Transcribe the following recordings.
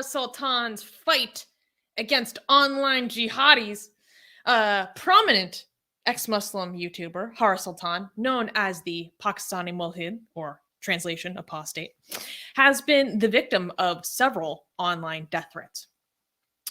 Sultan's fight against online jihadis, prominent ex-Muslim YouTuber Sultan, known as the Pakistani Mulhid, or translation apostate, has been the victim of several online death threats.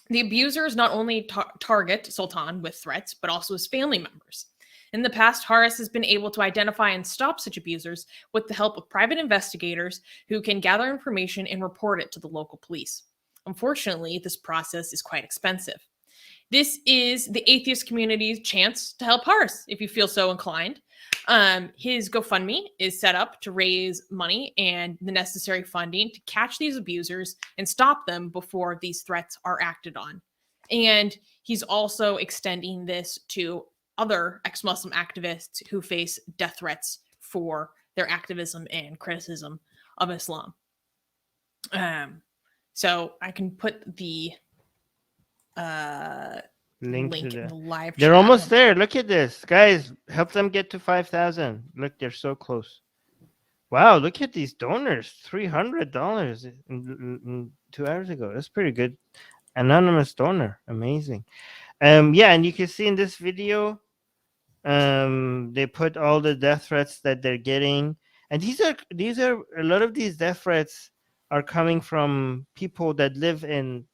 The abusers not only target Sultan with threats, but also his family members. In the past, Haris has been able to identify and stop such abusers with the help of private investigators who can gather information and report it to the local police. Unfortunately, this process is quite expensive. This is the atheist community's chance to help Haris, if you feel so inclined. His GoFundMe is set up to raise money and the necessary funding to catch these abusers and stop them before these threats are acted on. And he's also extending this to other ex-Muslim activists who face death threats for their activism and criticism of Islam. So I can put the link in the live chat. They're almost there. Look at this. Guys, help them get to 5,000. Look, they're so close. Wow, look at these donors. $300 in 2 hours ago. That's pretty good. Anonymous donor. Amazing. Yeah, and you can see in this video, they put all the death threats that they're getting. And these are a lot of these death threats are coming from people that live in,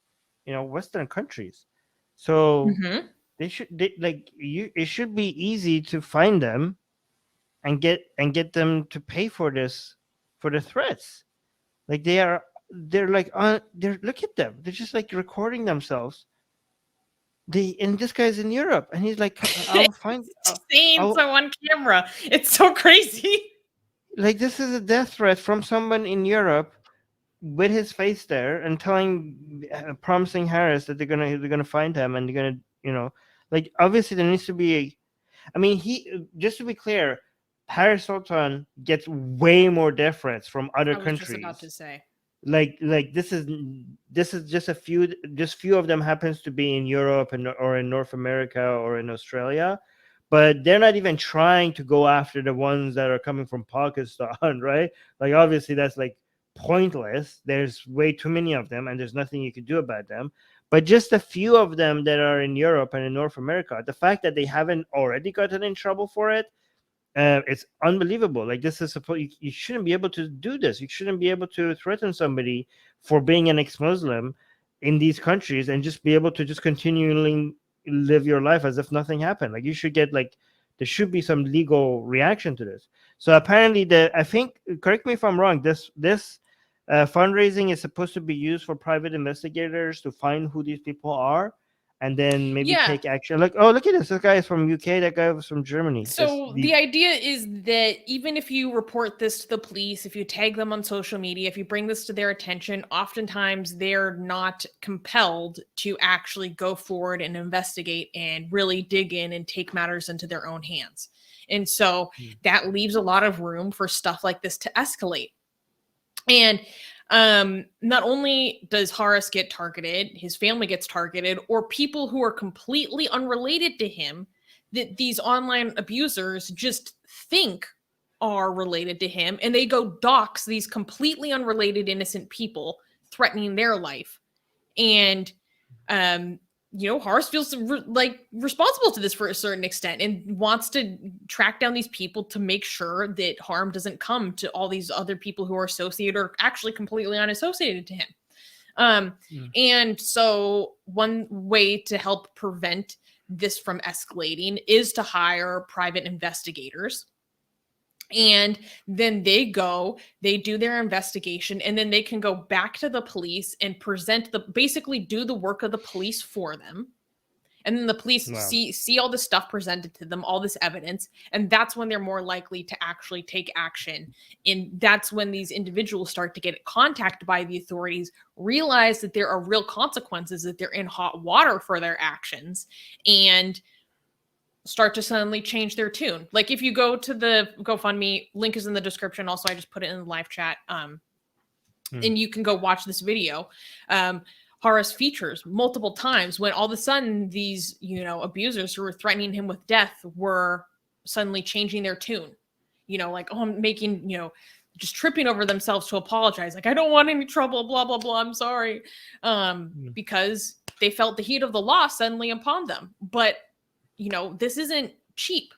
Western countries. So it should be easy to find them and get them to pay for this, for the threats. Like they're look at them. They're just like recording themselves. And this guy's in Europe, and he's like, "I'll find." So on camera, it's so crazy. Like this is a death threat from someone in Europe, with his face there, and promising Haris that they're gonna find him, and they're gonna, like obviously there needs to be just to be clear, Haris Sultan gets way more death threats from other countries. Just about to say. Like this is just few of them happens to be in Europe or in North America or in Australia, but they're not even trying to go after the ones that are coming from Pakistan, right? Like obviously that's like pointless. There's way too many of them, and there's nothing you can do about them. But just a few of them that are in Europe and in North America, the fact that they haven't already gotten in trouble for it, it's unbelievable. Like this is you shouldn't be able to do this. You shouldn't be able to threaten somebody for being an ex-Muslim in these countries and just be able to just continually live your life as if nothing happened. Like you should get there should be some legal reaction to this. So apparently I think, correct me if I'm wrong, this fundraising is supposed to be used for private investigators to find who these people are, and then maybe take action. Like, oh, look at this. This guy is from UK. That guy was from Germany. So the idea is that even if you report this to the police, if you tag them on social media, if you bring this to their attention, oftentimes they're not compelled to actually go forward and investigate and really dig in and take matters into their own hands. And so that leaves a lot of room for stuff like this to escalate. And not only does Haris get targeted, his family gets targeted, or people who are completely unrelated to him that these online abusers just think are related to him, and they go dox these completely unrelated innocent people, threatening their life. And Haris feels like responsible to this for a certain extent and wants to track down these people to make sure that harm doesn't come to all these other people who are associated or actually completely unassociated to him. And so one way to help prevent this from escalating is to hire private investigators. And then they do their investigation, and then they can go back to the police and basically do the work of the police for them. And then the police see all this stuff presented to them, all this evidence, and that's when they're more likely to actually take action. And that's when these individuals start to get contacted by the authorities, realize that there are real consequences, that they're in hot water for their actions, and start to suddenly change their tune. Like if you go to the GoFundMe, link is in the description. Also, I just put it in the live chat. And you can go watch this video. Haris features multiple times when all of a sudden these, abusers who were threatening him with death were suddenly changing their tune. Like, oh, I'm making, just tripping over themselves to apologize. Like, I don't want any trouble, blah, blah, blah. I'm sorry. Because they felt the heat of the law suddenly upon them. But, this isn't cheap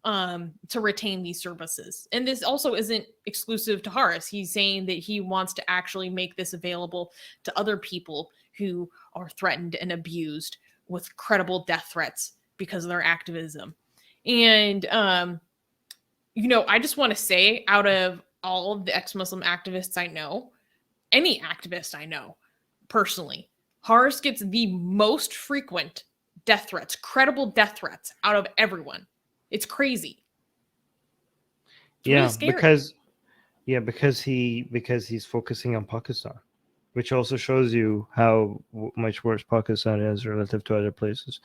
to retain these services. And this also isn't exclusive to Horace. He's saying that he wants to actually make this available to other people who are threatened and abused with credible death threats because of their activism. And, I just want to say, out of all of the ex-Muslim activists I know, any activist I know personally, Horace gets the most frequent death threats, credible death threats out of everyone. It's crazy. It's really scary. because he's focusing on Pakistan, which also shows you how much worse Pakistan is relative to other places.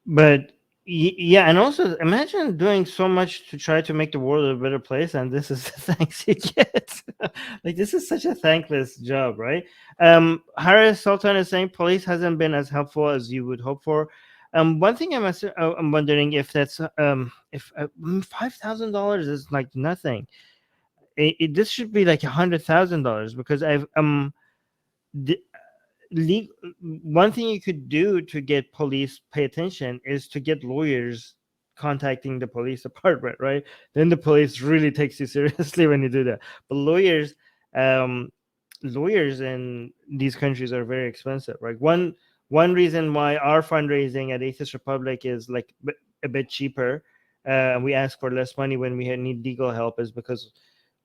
But yeah, and also imagine doing so much to try to make the world a better place, and this is the thanks you get. Like, this is such a thankless job, right? Harris Sultan is saying police hasn't been as helpful as you would hope for. One thing I'm wondering if that's if $5,000 is like nothing. This should be like $100,000 because one thing you could do to get police pay attention is to get lawyers contacting the police department, right? Then the police really takes you seriously when you do that. But lawyers in these countries are very expensive, right? One reason why our fundraising at Atheist Republic is like a bit cheaper, we ask for less money when we need legal help, is because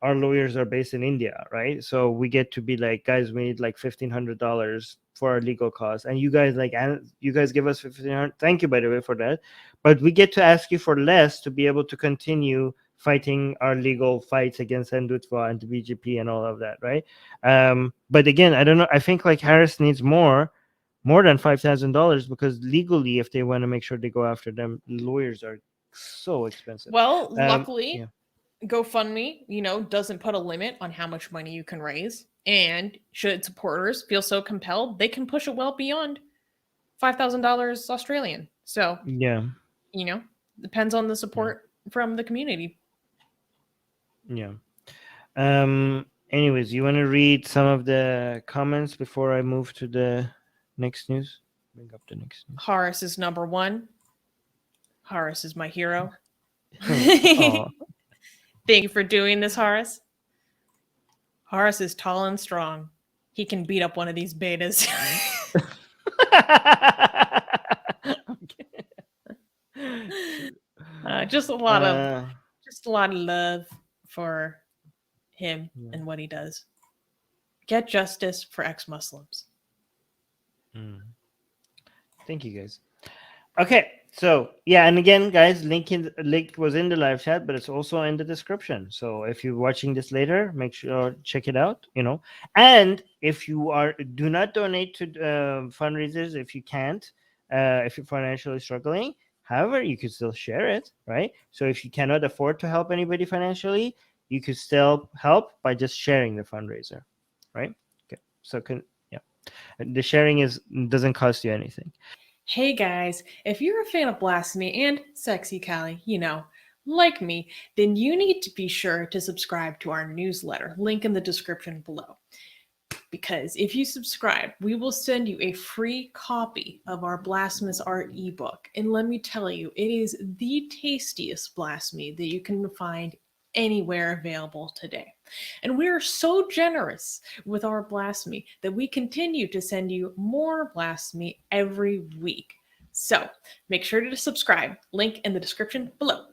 our lawyers are based in India, right? So we get to be like, guys, we need like $1,500 for our legal costs, and you guys give us $1,500. Thank you, by the way, for that. But we get to ask you for less to be able to continue fighting our legal fights against Hindutva and the BJP and all of that, right? But again, I don't know. I think like Harris needs more than $5,000 because legally, if they want to make sure they go after them, lawyers are so expensive. Well, luckily, GoFundMe, doesn't put a limit on how much money you can raise. And should supporters feel so compelled, they can push it well beyond $5,000 Australian. So, depends on the support from the community. Yeah. Anyways, you want to read some of the comments before I move to the next news? Bring up the next news. Horace is number one. Horace is my hero. Thank you for doing this, Horace. Horace is tall and strong. He can beat up one of these betas. Just a lot of love for him and what he does. Get justice for ex-Muslims. Thank you, guys. Okay, so and again, guys, link was in the live chat, but it's also in the description. So if you're watching this later, make sure check it out. And if you do not donate to fundraisers if you can't, if you're financially struggling. However, you could still share it, right? So if you cannot afford to help anybody financially, you could still help by just sharing the fundraiser, right? Okay, so the sharing doesn't cost you anything. Hey guys, if you're a fan of Blasphemy and Sexy Callie, like me, then you need to be sure to subscribe to our newsletter, link in the description below. Because if you subscribe, we will send you a free copy of our Blasphemous Art ebook. And let me tell you, it is the tastiest blasphemy that you can find anywhere available today. And we are so generous with our blasphemy that we continue to send you more blasphemy every week. So make sure to subscribe. Link in the description below.